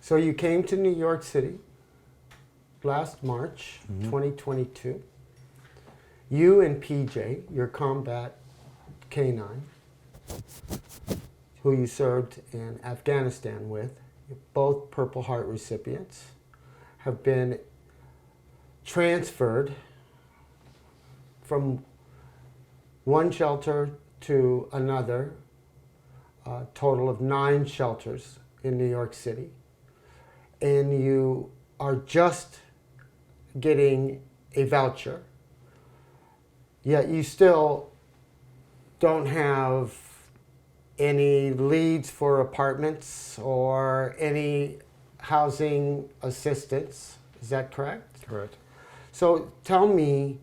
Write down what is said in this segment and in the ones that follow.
So you came to New York City last March 2022. You and PJ, your combat canine, who you served in Afghanistan with, both Purple Heart recipients, have been transferred from one shelter to another, a total of 9 shelters in New York City. And you are just getting a voucher, yet you still don't have any leads for apartments or any housing assistance. Is that correct? Correct. So tell me,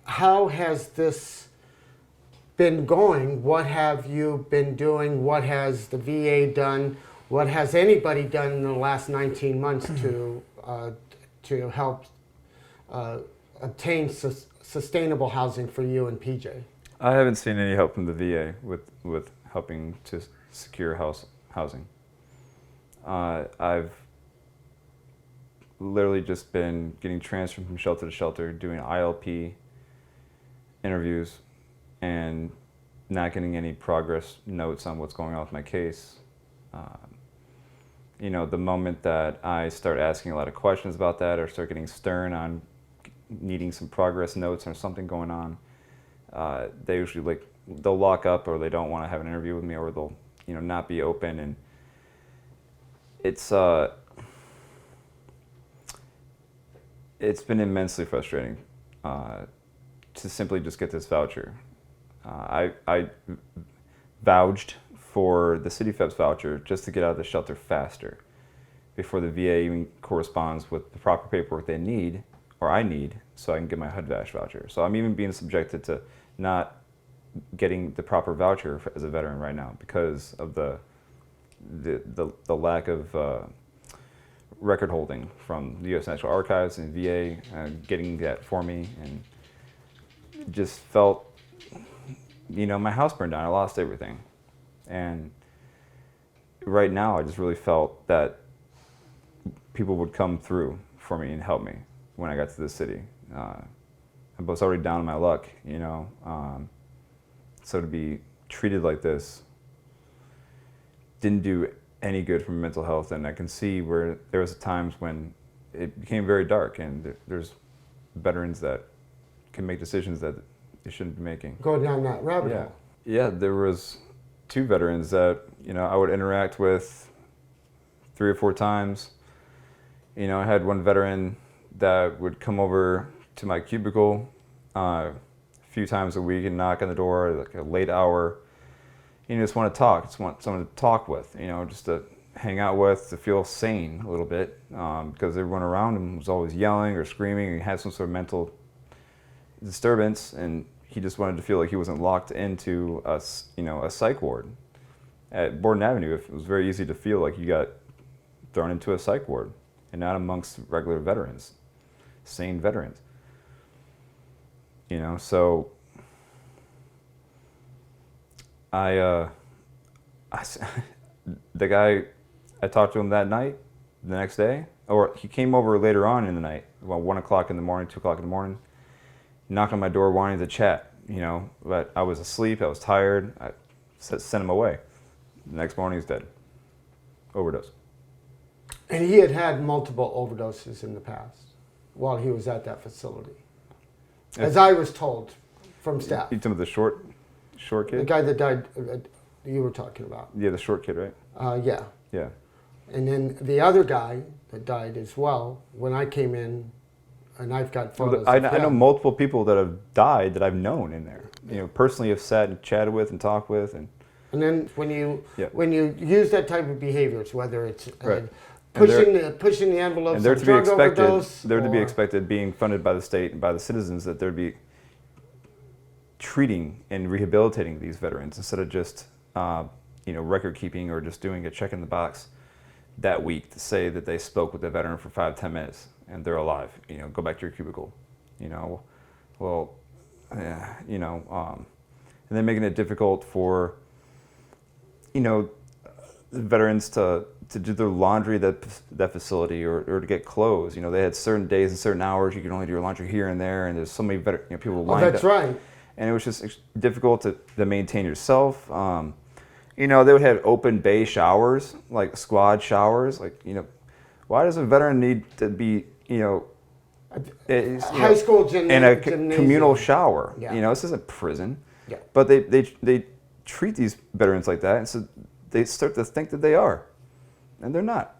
how has this been going? What have you been doing? What has the VA done? What has anybody done in the last 19 months to help obtain sustainable housing for you and PJ? I haven't seen any help from the VA with helping to secure housing. I've literally just been getting transferred from shelter to shelter, doing ILP interviews, and not getting any progress notes on what's going on with my case. The moment that I start asking a lot of questions about that or start getting stern on needing some progress notes or something going on, they usually they'll lock up, or they don't want to have an interview with me, or they'll not be open. And it's been immensely frustrating to simply just get this voucher. I vouched for the CityFEPS voucher just to get out of the shelter faster before the VA even corresponds with the proper paperwork they need, or I need, so I can get my HUD-VASH voucher. So I'm even being subjected to not getting the proper voucher as a veteran right now because of the lack of record holding from the U.S. National Archives and VA getting that for me, and just felt, my house burned down. I lost everything. And right now I just really felt that people would come through for me and help me when I got to the city. I was already down on my luck, so to be treated like this didn't do any good for mental health. And I can see where there was times when it became very dark, and there's veterans that can make decisions that they shouldn't be making. Go down that rabbit hole. Yeah, there was 2 veterans that I would interact with 3 or 4 times. I had one veteran that would come over to my cubicle a few times a week and knock on the door like a late hour. Just want to talk, just want someone to talk with, just to hang out with, to feel sane a little bit, because everyone around him was always yelling or screaming, and he had some sort of mental disturbance, and he just wanted to feel like he wasn't locked into a psych ward. At Borden Avenue, it was very easy to feel like you got thrown into a psych ward, and not amongst regular veterans, sane veterans. So the guy, I talked to him that night, the next day, or he came over later on in the night, about 1 o'clock in the morning, 2 o'clock in the morning, knocked on my door wanting to chat, but I was asleep, I was tired, I sent him away. The next morning he's dead. Overdose. And he had had multiple overdoses in the past while he was at that facility, as I was told from staff. You talking about the short kid? The guy that died, you were talking about. Yeah, the short kid, right? Yeah. Yeah. And then the other guy that died as well, when I came in, and I've got photos I of know him. multiple people that have died that I've known in there. Personally have sat and chatted with and talked with. And then when you use that type of behaviors, whether it's right. pushing the envelopes and they're of to drug be expected, overdose, they're to be expected, being funded by the state and by the citizens, that there'd be treating and rehabilitating these veterans instead of just record keeping or just doing a check in the box that week to say that they spoke with the veteran for 5-10 minutes and they're alive. Go back to your cubicle. And then making it difficult for veterans to do their laundry at that facility, or to get clothes. You know, they had certain days and certain hours you could only do your laundry here and there, and there's so many people lined up. That's right. And it was just difficult to maintain yourself. You know, they would have open bay showers, like squad showers. Like, you know, why does a veteran need to be, you know, High school in a gymnasium. communal shower? Yeah. You know, this isn't prison. Yeah. But they treat these veterans like that, and so they start to think that they are, and they're not.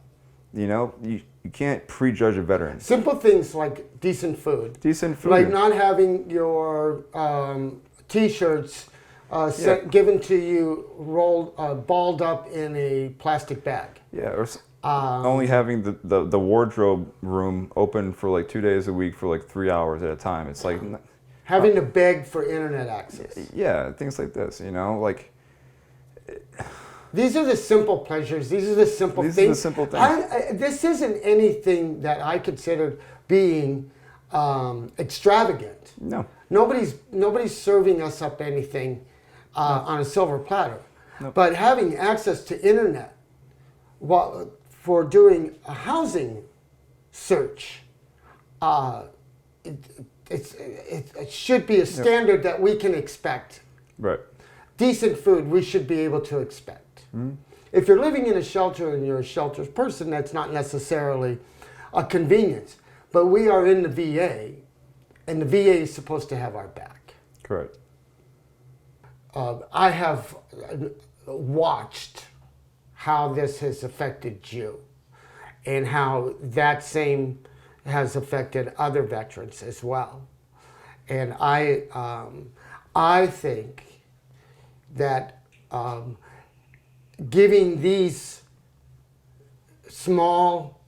You know, you can't prejudge a veteran. Simple things like decent food. Decent food. Like not having your T-shirts given to you rolled, balled up in a plastic bag. Yeah, or only having the wardrobe room open for like 2 days a week for like 3 hours at a time. It's like having to beg for internet access. Yeah, things like this. You know, like. These are the simple pleasures. These are the simple things. These are the simple things. This isn't anything that I consider being extravagant. No. Nobody's serving us up anything on a silver platter. Nope. But having access to internet for doing a housing search, it should be a standard that we can expect. Right. Decent food we should be able to expect. Mm-hmm. If you're living in a shelter and you're a shelter person, that's not necessarily a convenience. But we are in the VA, and the VA is supposed to have our back. Correct. I have watched how this has affected you, and how that same has affected other veterans as well. And I think that giving these small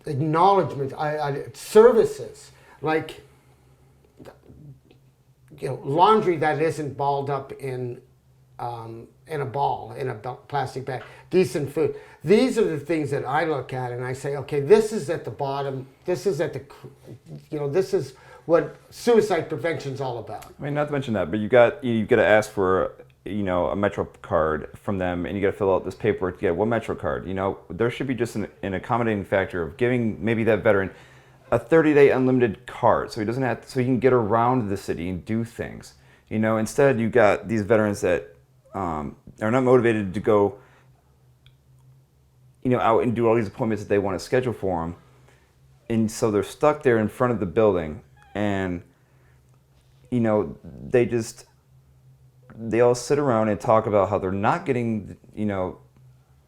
acknowledgement services, like laundry that isn't balled up in a ball, in a plastic bag, decent food. These are the things that I look at and I say, okay, this is at the bottom. This is at the, this is what suicide prevention is all about. I mean, not to mention that, but you got to ask for, a Metro card from them, and you got to fill out this paperwork to get one Metro card. There should be just an accommodating factor of giving maybe that veteran a 30-day unlimited card, so he doesn't have so he can get around the city and do things. Instead you got these veterans that are not motivated to go, out and do all these appointments that they want to schedule for them, and so they're stuck there in front of the building, and they all sit around and talk about how they're not getting, they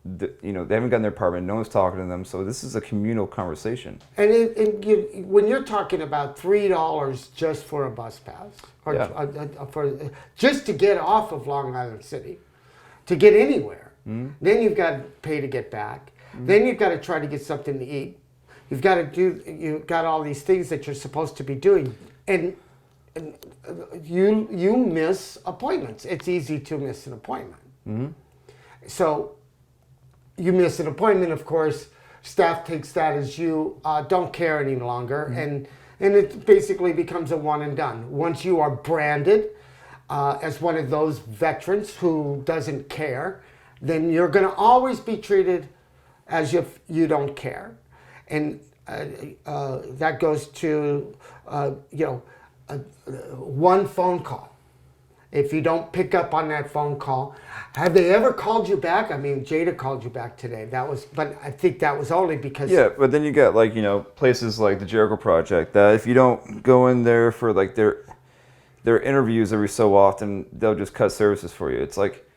haven't gotten their apartment, no one's talking to them, so this is a communal conversation. And when you're talking about $3 just for a bus pass, or just to get off of Long Island City, to get anywhere, then you've got to pay to get back, then you've got to try to get something to eat, you've got all these things that you're supposed to be doing, and you miss appointments. It's easy to miss an appointment. Mm-hmm. So you miss an appointment, of course, staff takes that as you don't care any longer, and it basically becomes a one and done. Once you are branded as one of those veterans who doesn't care, then you're going to always be treated as if you don't care. And that goes to, one phone call. If you don't pick up on that phone call, have they ever called you back? I mean, Jada called you back today. But I think that was only because. Yeah, but then you got places like the Jericho Project that if you don't go in there for their interviews every so often, they'll just cut services for you. It's like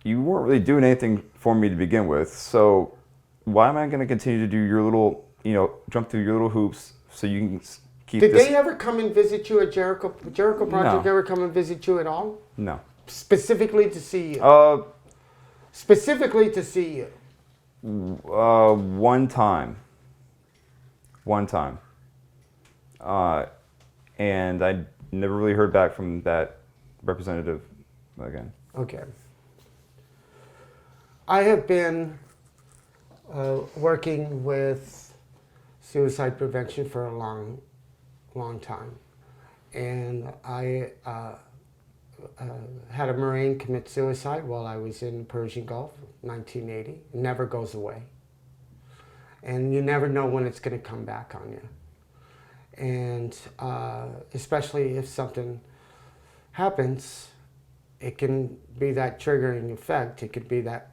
you weren't really doing anything for me to begin with, so why am I going to continue to do your little, jump through your little hoops so you can keep Did this? they ever come and visit you at Jericho Project? No. Ever come and visit you at all? No. Specifically to see you? Specifically to see you? One time. And I never really heard back from that representative again. Okay. I have been working with suicide prevention for a long time. And I had a Marine commit suicide while I was in Persian Gulf, 1980. It never goes away. And you never know when it's going to come back on you. And especially if something happens, it can be that triggering effect. It could be that,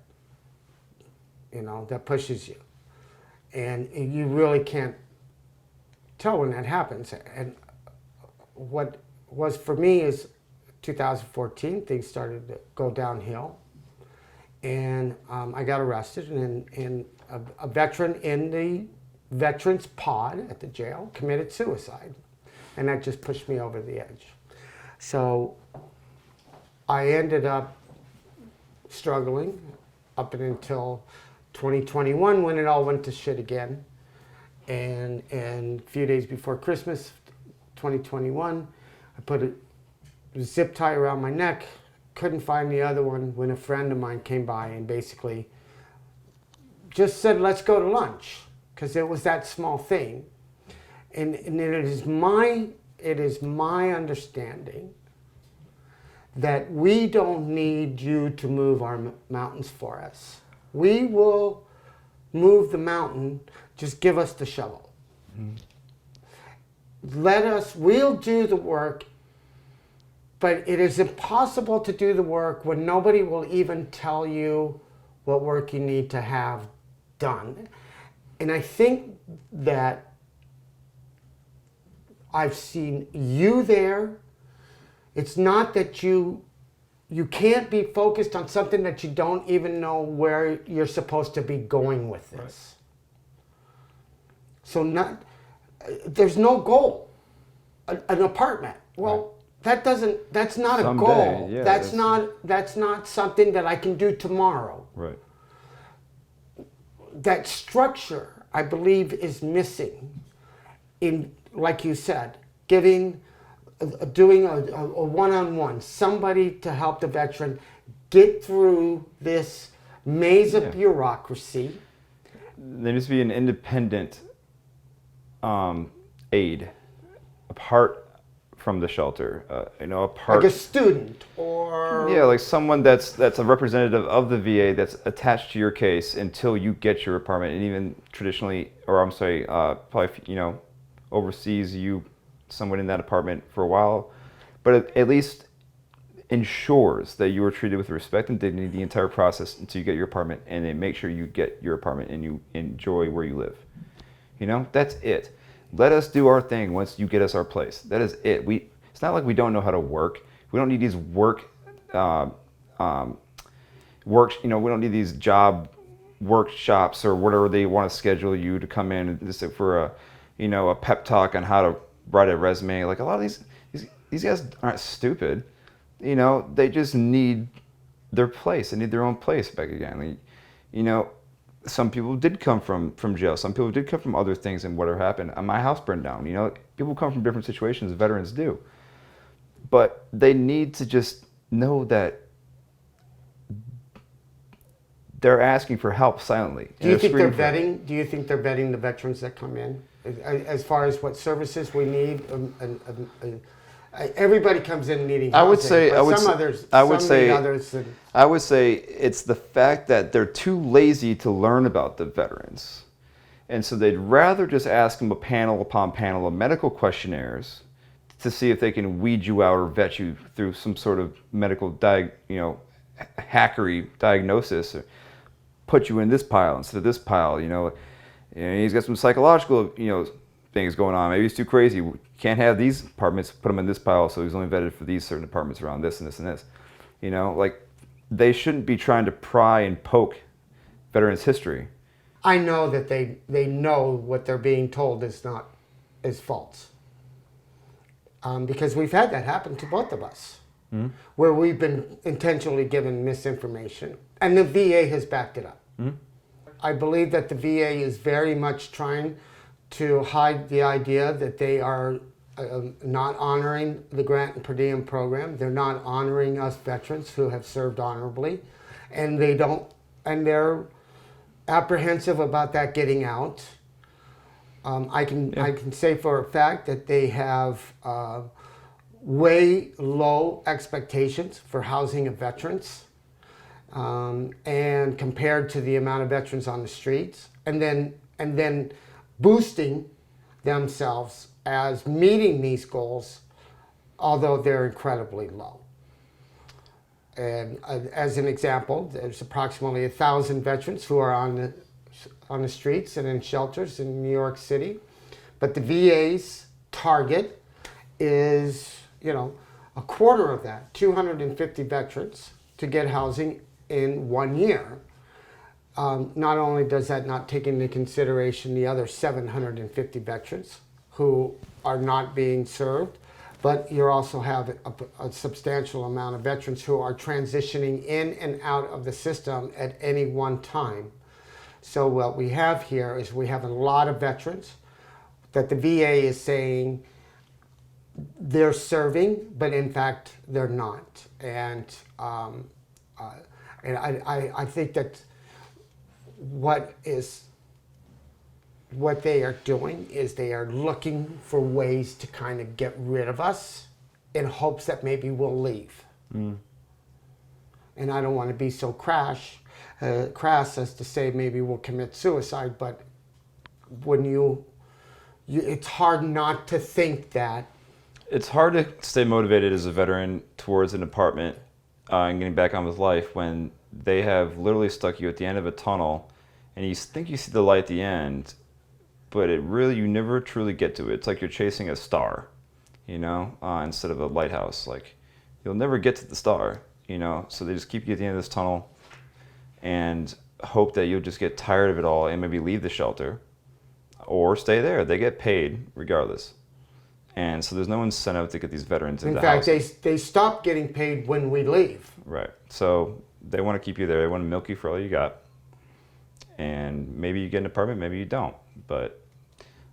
that pushes you. And you really can't tell when that happens. And what was for me is 2014, things started to go downhill. And I got arrested, and a veteran in the veterans pod at the jail committed suicide. And that just pushed me over the edge. So I ended up struggling up until 2021 when it all went to shit again. And a few days before Christmas, 2021, I put a zip tie around my neck, couldn't find the other one when a friend of mine came by and basically just said, let's go to lunch, because it was that small thing. And it is my understanding that we don't need you to move our mountains for us. We will move the mountain, just give us the shovel. Mm. We'll do the work, but it is impossible to do the work when nobody will even tell you what work you need to have done. And I think that I've seen you there. It's not that you can't be focused on something that you don't even know where you're supposed to be going with this. Right. So there's no goal. An apartment. Well, right. That's not a goal. Yeah, that's not something that I can do tomorrow. Right. That structure, I believe, is missing in, like you said, doing a one-on-one, somebody to help the veteran get through this maze of bureaucracy. There needs to be an independent aid apart from the shelter, apart, like a student or like someone that's a representative of the VA that's attached to your case until you get your apartment, and even traditionally, or I'm sorry, probably oversees you someone in that apartment for a while, but at least ensures that you are treated with respect and dignity the entire process until you get your apartment, and then make sure you get your apartment and you enjoy where you live. That's it. Let us do our thing once you get us our place. That is it. It's not like we don't know how to work. We don't need these we don't need these job workshops or whatever they want to schedule you to come in and just for a pep talk on how to write a resume. Like a lot of these guys aren't stupid. They just need their place. They need their own place back again. Some people did come from jail. Some people did come from other things, and whatever happened. My house burned down. People come from different situations. Veterans do, but they need to just know that they're asking for help silently. Do you think they're vetting? Do you think they're vetting the veterans that come in, as far as what services we need? Everybody comes in needing housing. I would say it's the fact that they're too lazy to learn about the veterans. And so they'd rather just ask them a panel upon panel of medical questionnaires to see if they can weed you out or vet you through some sort of medical hackery diagnosis, or put you in this pile instead of this pile. He's got some psychological, things going on. Maybe he's too crazy. We can't have these apartments, put him in this pile, so he's only vetted for these certain apartments around this and this and this. They shouldn't be trying to pry and poke veterans' history. I know that they know what they're being told is false. Because we've had that happen to both of us, where we've been intentionally given misinformation, and the VA has backed it up. Mm-hmm. I believe that the VA is very much trying to hide the idea that they are not honoring the grant and per diem program. They're not honoring us veterans who have served honorably, and they're apprehensive about that getting out. I can say for a fact that they have way low expectations for housing of veterans, and compared to the amount of veterans on the streets, and then boosting themselves as meeting these goals, although they're incredibly low. And as an example, there's approximately 1,000 veterans who are on the streets and in shelters in New York City, but the VA's target is, a quarter of that, 250 veterans to get housing in 1 year. Not only does that not take into consideration the other 750 veterans who are not being served, but you also have a substantial amount of veterans who are transitioning in and out of the system at any one time. So what we have here is we have a lot of veterans that the VA is saying they're serving, but in fact they're not. And I think that what they are doing is they are looking for ways to kind of get rid of us in hopes that maybe we'll leave. And I don't want to be so crass as to say maybe we'll commit suicide, but when it's hard not to think that. It's hard to stay motivated as a veteran towards an apartment and getting back on with life when they have literally stuck you at the end of a tunnel and you think you see the light at the end, but you never truly get to it. It's like you're chasing a star, instead of a lighthouse. Like, you'll never get to the star, so they just keep you at the end of this tunnel and hope that you'll just get tired of it all and maybe leave the shelter or stay there. They get paid regardless. And so there's no incentive to get these veterans into housing. In fact, they stop getting paid when we leave. Right. So they want to keep you there. They want to milk you for all you got. And maybe you get an apartment, maybe you don't. But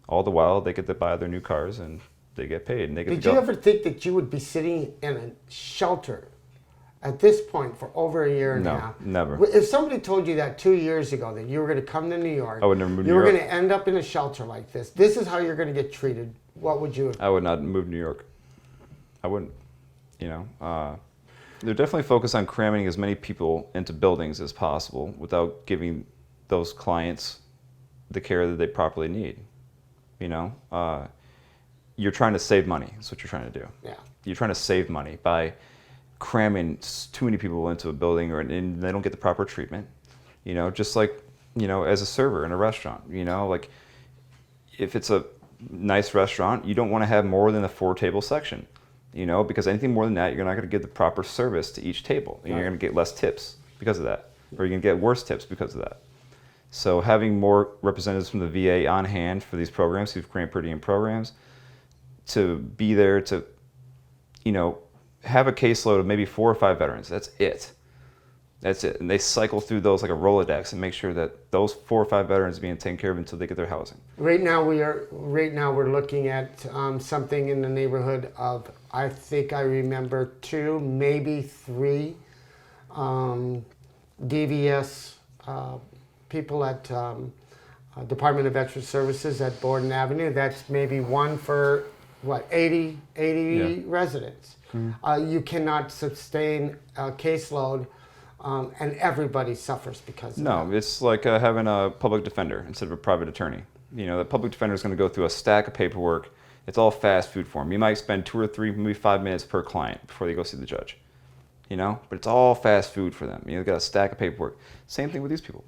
all the while, they get to buy their new cars and they get paid. And they get Did you ever think that you would be sitting in a shelter at this point for over a year and a half? No, never. If somebody told you that 2 years ago, that you were going to come to New York, I would never move to you New were York. going to end up in a shelter like this, this is how you're going to get treated, what would you have? I would not move to New York. I wouldn't. They're definitely focused on cramming as many people into buildings as possible without giving those clients the care that they properly need. You're trying to save money. That's what you're trying to do. Yeah. You're trying to save money by cramming too many people into a building, and they don't get the proper treatment. Just like, as a server in a restaurant, like if it's a nice restaurant, you don't want to have more than a 4-table section, because anything more than that, you're not going to give the proper service to each table. And you're going to get less tips because of that, or you're going to get worse tips because of that. So having more representatives from the VA on hand for these programs, who've created per diem programs, to be there to, have a caseload of maybe 4 or 5 veterans. That's it. And they cycle through those like a Rolodex and make sure that those 4 or 5 veterans are being taken care of until they get their housing. Right now we're looking at something in the neighborhood of, I think I remember 2, maybe 3 DVS people at Department of Veterans Services at Borden Avenue. That's maybe 1 for 80 residents. You cannot sustain a caseload, and everybody suffers because of that. No, it's like having a public defender instead of a private attorney. The public defender is going to go through a stack of paperwork. It's all fast food for them. You might spend 2 or 3, maybe 5 minutes per client before they go see the judge. But it's all fast food for them. They've got a stack of paperwork. Same thing with these people.